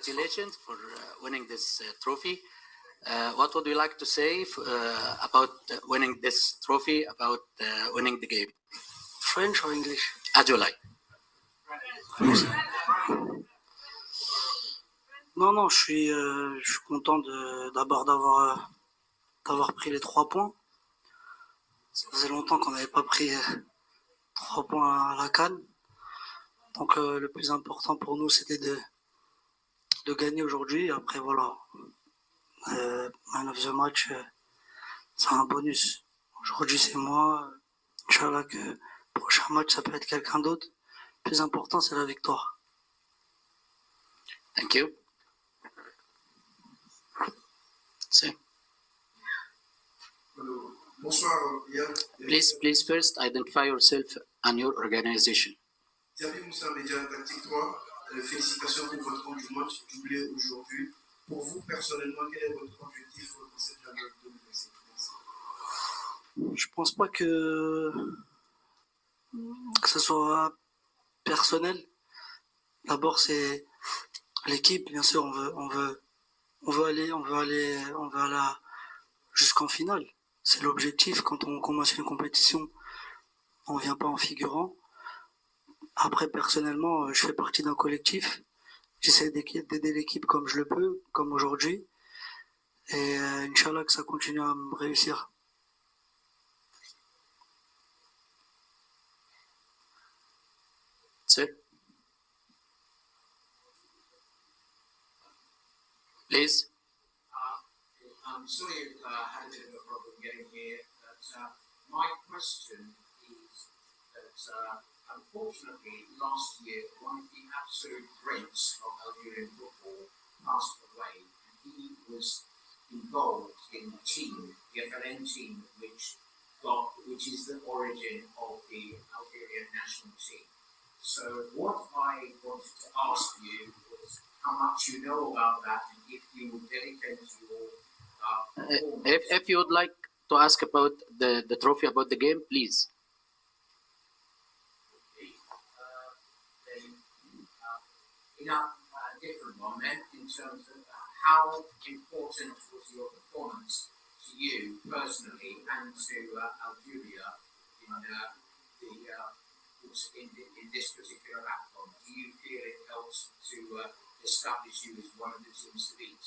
congratulations for winning this trophy. What would you like to say about winning this trophy, about winning the game? French or English? As you like. Non, je suis content d'abord d'avoir pris les 3 points. Ça faisait longtemps qu'on n'avait pas pris 3 points à la CAN. Donc le plus important pour nous, c'était de gagner aujourd'hui. Après, voilà, man of the match, c'est un bonus. Aujourd'hui, c'est moi. Inch'Allah que prochain match, ça peut être quelqu'un d'autre. Le plus important, c'est la victoire. Thank you. See. Bonsoir, Please first identify yourself and your organization. Yabi Moussa, Média Tactique 3. Félicitations pour votre rang du match doublé aujourd'hui. Pour vous, personnellement, quel est votre objectif dans cette année 2025? Je pense pas que ce soit personnel. D'abord, c'est l'équipe, bien sûr, on veut aller jusqu'en finale. C'est l'objectif. Quand on commence une compétition, on vient pas en figurant. Après, personnellement, je fais partie d'un collectif. J'essaie d'aider l'équipe comme je le peux, comme aujourd'hui. Et Inch'Allah que ça continue à me réussir. Sir? Please. I'm sorry I had a bit of a problem getting here, but my question is that unfortunately last year one of the absolute greats of Algerian football passed away, and he was involved in the team, the FLN team, which is the origin of the Algerian national team. So what I wanted to ask you was how much you know about that, and if you would dedicate your if you would like to ask about the trophy, about the game, please. In a different one then, in terms of how important was your performance to you personally and to Algeria in this particular AFCON? Do you feel it helps to establish you as one of the teams to beat?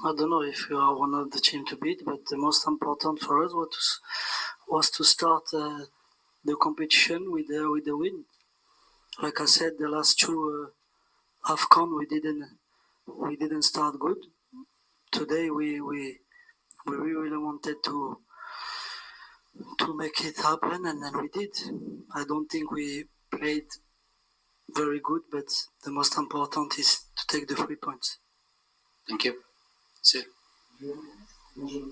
I don't know if we are one of the team to beat, but the most important for us was to start the competition with the win. Like I said, the last 2 AFCON we didn't start good. Today we really wanted to make it happen, and then we did. I don't think we played very good, but the most important is to take the 3 points. Thank you. Sir. Bonjour.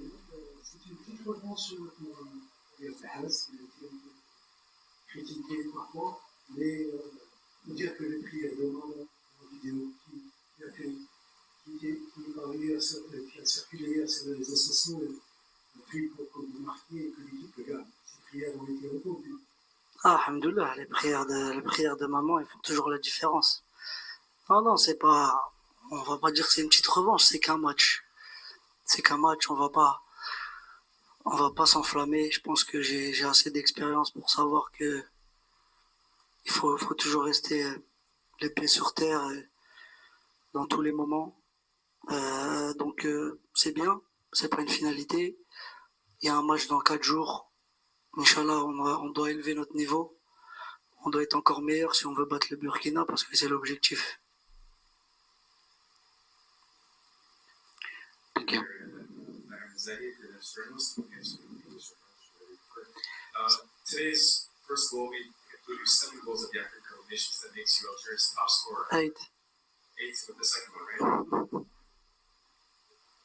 C'est une petite revanche sur Fahas, qui a été critiqué parfois, mais on dire que les prières de Maman en vidéo qui a circulé sur les réseaux sociaux, a pris pour que vous marquiez et que l'équipe gagne. Ces prières ont été répondues. Ah, alhamdoulilah, les prières de maman, elles font toujours la différence. Non, c'est pas... On va pas dire que c'est une petite revanche, c'est qu'un match. On va pas s'enflammer. Je pense que j'ai assez d'expérience pour savoir que il faut toujours rester les pieds sur terre dans tous les moments. Donc c'est bien, c'est pas une finalité. Il y a un match dans 4 jours. Inch'Allah, on doit élever notre niveau. On doit être encore meilleur si on veut battre le Burkina, parce que c'est l'objectif. Thank you. Today's first goal, we included 7 goals at the African Cup of Nations. That makes you Algeria's top scorer. 8. 8 with the second one, right?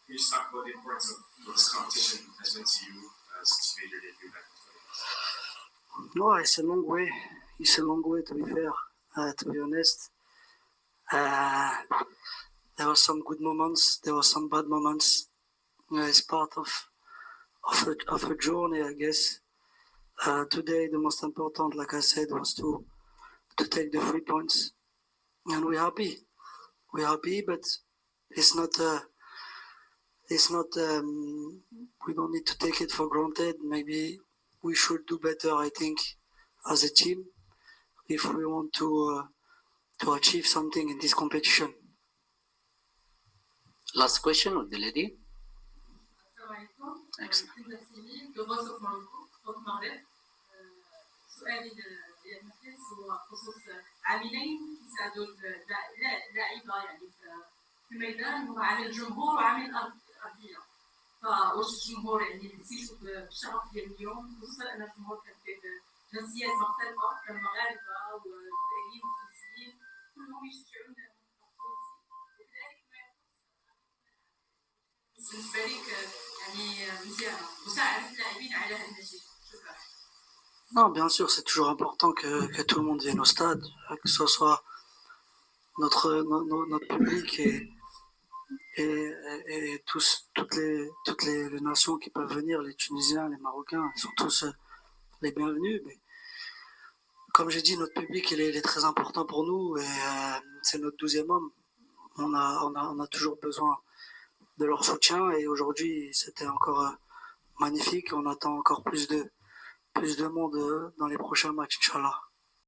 Can you just talk about the importance of what this competition has meant to you since you made your debut back in 2018? No, it's a long way. It's a long way, to be fair, to be honest. There were some good moments. There were some bad moments. It's part of a journey, I guess. Today, the most important, like I said, was to take the 3 points, and we're happy. we're happy, but it's not. We don't need to take it for granted. Maybe we should do better, I think, as a team, if we want to achieve something in this competition. Last question with the lady. السلام عليكم. Excellent. كنا سيمي The Voice of Morocco صوت المغرب. سؤالي للمحدث هو بخصوص عاملين كيساعدوا اللاعيبه يعني في الميدان، هو عامل الجمهور وعامل الارضيه. فواش الجمهور يعني نسيتوا بالشغف ديال اليوم، خصوصا ان الجمهور كان فيه جنسيات مختلفه، كان مغاربه وجزائريين وتونسيين كلهم يشجعون التونسي، وكذلك ما يخص بالنسبه لك يعني مزيانه مساعده اللاعبين على هذا الشيء. شكرا. Non, bien sûr, c'est toujours important que tout le monde vienne au stade, que ce soit notre public et toutes les nations qui peuvent venir, les Tunisiens, les Marocains, sont tous les bienvenus. Mais comme j'ai dit, notre public il est très important pour nous et c'est notre 12e homme. On a toujours besoin de leur soutien et aujourd'hui c'était encore magnifique. On attend encore plus de monde dans les prochains matchs, Inch'Allah.